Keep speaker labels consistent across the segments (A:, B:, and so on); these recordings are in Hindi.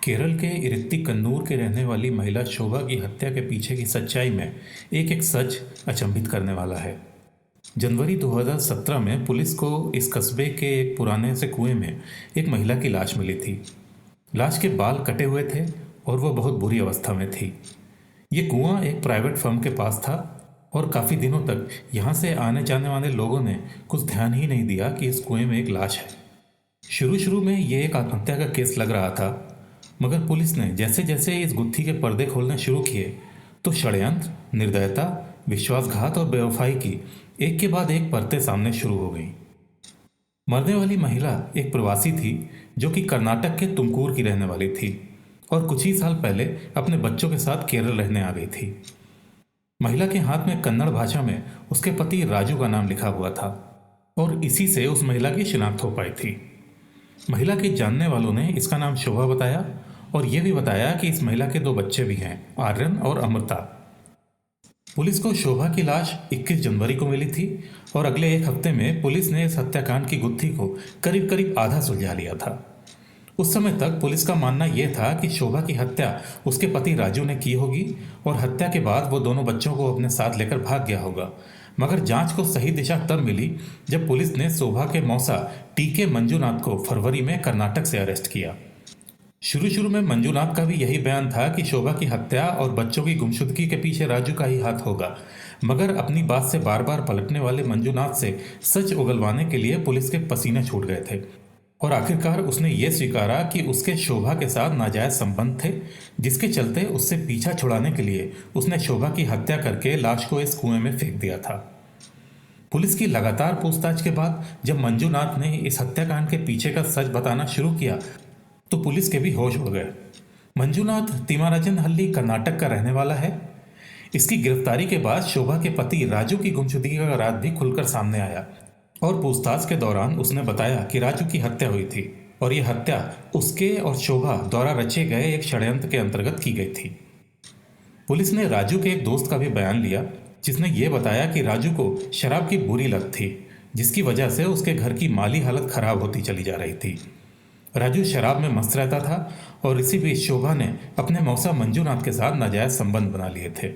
A: केरल के इरित्ती कन्नूर के रहने वाली महिला शोभा की हत्या के पीछे की सच्चाई में एक सच अचंभित करने वाला है। जनवरी 2017 में पुलिस को इस कस्बे के एक पुराने से कुएं में एक महिला की लाश मिली थी। लाश के बाल कटे हुए थे और वह बहुत बुरी अवस्था में थी। ये कुआं एक प्राइवेट फर्म के पास था और काफ़ी दिनों तक यहाँ से आने जाने वाले लोगों ने कुछ ध्यान ही नहीं दिया कि इस कुएं में एक लाश है। शुरू शुरू में ये एक आत्महत्या का केस लग रहा था, मगर पुलिस ने जैसे जैसे इस गुत्थी के पर्दे खोलने शुरू किए तो षड्यंत्र, निर्दयता, विश्वासघात और बेवफाई की एक के बाद एक परतें सामने शुरू हो गई। मरने वाली महिला एक प्रवासी थी जो कि कर्नाटक के तुमकुर की रहने वाली थी और कुछ ही साल पहले अपने बच्चों के साथ केरल रहने आ गई थी। महिला के हाथ में कन्नड़ भाषा में उसके पति राजू का नाम लिखा हुआ था और इसी से उस महिला की शिनाख्त हो पाई थी। महिला के जानने वालों ने इसका नाम शोभा बताया और यह भी बताया कि इस महिला के 2 बच्चे भी हैं, आर्यन और अमृता। पुलिस को शोभा की लाश 21 जनवरी को मिली थी और अगले एक हफ्ते में पुलिस ने इस हत्याकांड की गुत्थी को करीब करीब आधा सुलझा लिया था। उस समय तक पुलिस का मानना यह था कि शोभा की हत्या उसके पति राजू ने की होगी और हत्या के बाद वो दोनों बच्चों को अपने साथ लेकर भाग गया होगा। मगर जांच को सही दिशा तब मिली जब पुलिस ने शोभा के मौसा टीके मंजूनाथ को फरवरी में कर्नाटक से अरेस्ट किया। शुरू शुरू में मंजूनाथ का भी यही बयान था कि शोभा की हत्या और बच्चों की गुमशुदगी के पीछे राजू का ही हाथ होगा, मगर अपनी बात से बार बार पलटने वाले मंजूनाथ से सच उगलवाने के लिए पुलिस के पसीने छूट गए थे और आखिरकार उसने ये स्वीकारा कि उसके शोभा के साथ नाजायज संबंध थे, जिसके चलते उससे पीछा छुड़ाने के लिए उसने शोभा की हत्या करके लाश को इस कुएं में फेंक दिया था। पुलिस की लगातार पूछताछ के बाद जब मंजूनाथ ने इस हत्याकांड के पीछे का सच बताना शुरू किया तो पुलिस के भी होश उड़ गए। मंजूनाथ तिमाराजनहल्ली कर्नाटक का रहने वाला है। इसकी गिरफ्तारी के बाद शोभा के पति राजू की गुमशुदगी का राज भी खुलकर सामने आया और पूछताछ के दौरान उसने बताया कि राजू की हत्या हुई थी और यह हत्या उसके और शोभा द्वारा रचे गए एक षड्यंत्र के अंतर्गत की गई थी। पुलिस ने राजू के एक दोस्त का भी बयान लिया जिसने यह बताया कि राजू को शराब की बुरी लत थी, जिसकी वजह से उसके घर की माली हालत खराब होती चली जा रही थी। राजू शराब में मस्त रहता था और इसी बीच शोभा ने अपने मौसा मंजूनाथ के साथ नाजायज संबंध बना लिए थे।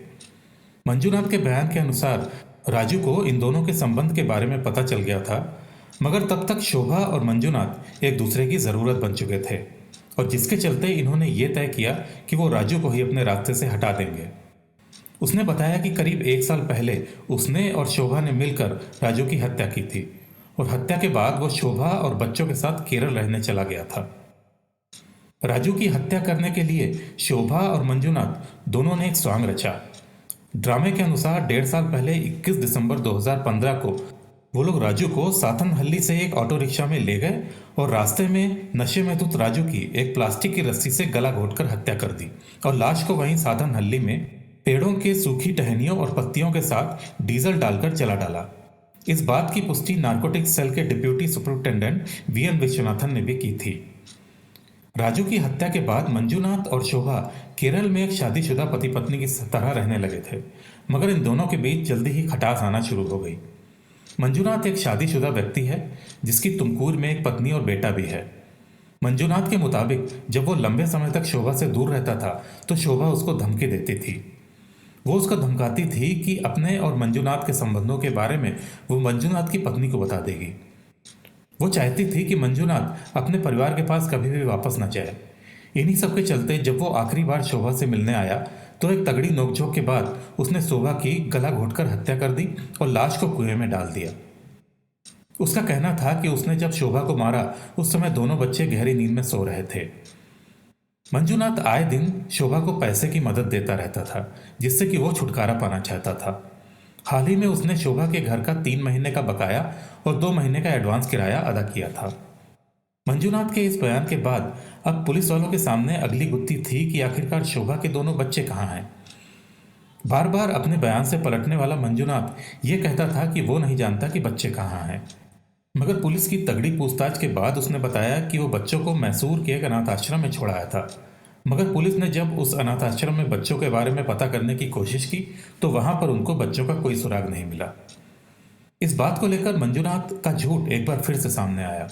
A: मंजूनाथ के बयान के अनुसार राजू को इन दोनों के संबंध के बारे में पता चल गया था, मगर तब तक शोभा और मंजूनाथ एक दूसरे की ज़रूरत बन चुके थे और जिसके चलते इन्होंने ये तय किया कि वो राजू को ही अपने रास्ते से हटा देंगे। उसने बताया कि करीब 1 साल पहले उसने और शोभा ने मिलकर राजू की हत्या की थी और हत्या के बाद वो शोभा और बच्चों के साथ केरल रहने चला गया था। राजू की हत्या करने के लिए शोभा और मंजूनाथ दोनों ने एक स्वांग रचा। ड्रामे के अनुसार 1.5 साल पहले 21 दिसंबर 2015 को वो लोग राजू को साथनहल्ली से एक ऑटो रिक्शा में ले गए और रास्ते में नशे में धुत राजू की एक प्लास्टिक की रस्सी से गला घोंटकर हत्या कर दी और लाश को वहीं साथनहल्ली में पेड़ों के सूखी टहनियों और पत्तियों के साथ डीजल डालकर जला डाला। इस बात की पुष्टि नारकोटिक्स सेल के डिप्यूटी सुपरिटेंडेंट वीएन विश्वनाथन ने भी की थी। राजू की हत्या के बाद मंजूनाथ और शोभा केरल में एक शादीशुदा पति पत्नी की तरह रहने लगे थे, मगर इन दोनों के बीच जल्दी ही खटास आना शुरू हो गई। मंजूनाथ एक शादीशुदा व्यक्ति है जिसकी तुमकुर में एक पत्नी और बेटा भी है। मंजूनाथ के मुताबिक जब वो लंबे समय तक शोभा से दूर रहता था तो शोभा उसको धमकी देती थी। वो उसको धमकाती थी कि अपने और मंजूनाथ के संबंधों के बारे में वो मंजूनाथ की पत्नी को बता देगी। वो चाहती थी कि मंजूनाथ अपने परिवार के पास कभी भी वापस न जाए। इन्हीं सब के चलते जब वो आखिरी बार शोभा से मिलने आया तो एक तगड़ी नोकझोंक के बाद उसने शोभा की गला घोंटकर हत्या कर दी और लाश को कुएं में डाल दिया। उसका कहना था कि उसने जब शोभा को मारा उस समय दोनों बच्चे गहरी नींद में सो रहे थे। मंजूनाथ आए दिन शोभा को पैसे की मदद देता रहता था जिससे कि वो छुटकारा पाना चाहता था। हाल ही में उसने शोभा के घर का 3 महीने का बकाया और 2 महीने का एडवांस किराया अदा किया था। मंजूनाथ के इस बयान के बाद अब पुलिस वालों के सामने अगली गुत्थी थी कि आखिरकार शोभा के दोनों बच्चे कहाँ हैं। बार बार अपने बयान से पलटने वाला मंजूनाथ ये कहता था कि वो नहीं जानता कि बच्चे कहाँ हैं, मगर पुलिस की तगड़ी पूछताछ के बाद उसने बताया कि वो बच्चों को मैसूर के एक अनाथ आश्रम में छोड़ाया था। मगर पुलिस ने जब उस अनाथ आश्रम में बच्चों के बारे में पता करने की कोशिश की तो वहां पर उनको बच्चों का कोई सुराग नहीं मिला। इस बात को लेकर मंजूनाथ का झूठ एक बार फिर से सामने आया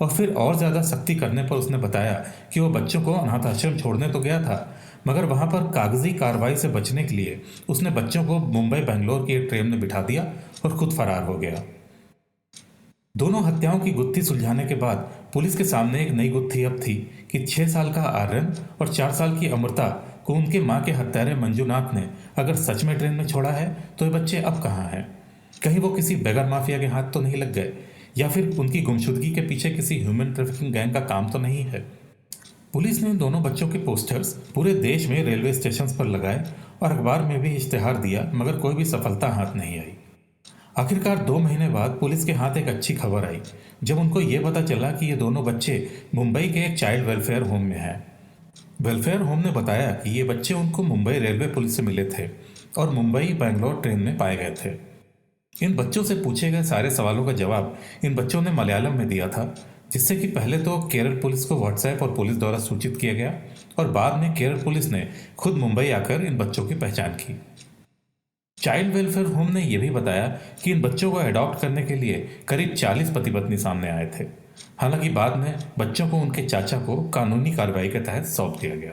A: और फिर और ज़्यादा सख्ती करने पर उसने बताया कि वो बच्चों को अनाथ आश्रम छोड़ने तो गया था, मगर वहाँ पर कागजी कार्रवाई से बचने के लिए उसने बच्चों को मुंबई बेंगलोर की एक ट्रेन में बिठा दिया और खुद फरार हो गया। दोनों हत्याओं की गुत्थी सुलझाने के बाद पुलिस के सामने एक नई गुत्थी अब थी कि 6 साल का आर्यन और 4 साल की अमृता को उनके माँ के हत्यारे मंजुनाथ ने अगर सच में ट्रेन में छोड़ा है तो ये बच्चे अब कहाँ हैं? कहीं वो किसी बेगर माफिया के हाथ तो नहीं लग गए, या फिर उनकी गुमशुदगी के पीछे किसी ह्यूमन ट्रैफिकिंग गैंग का काम तो नहीं है? पुलिस ने इन दोनों बच्चों के पोस्टर्स पूरे देश में रेलवे स्टेशन पर लगाए और अखबार में भी इश्तेहार दिया, मगर कोई भी सफलता हाथ नहीं आई। आखिरकार 2 महीने बाद पुलिस के हाथ एक अच्छी खबर आई, जब उनको ये पता चला कि ये दोनों बच्चे मुंबई के एक चाइल्ड वेलफेयर होम में हैं। वेलफेयर होम ने बताया कि ये बच्चे उनको मुंबई रेलवे पुलिस से मिले थे और मुंबई बेंगलोर ट्रेन में पाए गए थे। इन बच्चों से पूछे गए सारे सवालों का जवाब इन बच्चों ने मलयालम में दिया था, जिससे कि पहले तो केरल पुलिस को व्हाट्सएप और पुलिस द्वारा सूचित किया गया और बाद में केरल पुलिस ने खुद मुंबई आकर इन बच्चों की पहचान की। चाइल्ड वेलफेयर होम ने यह भी बताया कि इन बच्चों को अडॉप्ट करने के लिए करीब 40 पति पत्नी सामने आए थे। हालांकि बाद में बच्चों को उनके चाचा को कानूनी कार्रवाई के तहत सौंप दिया गया।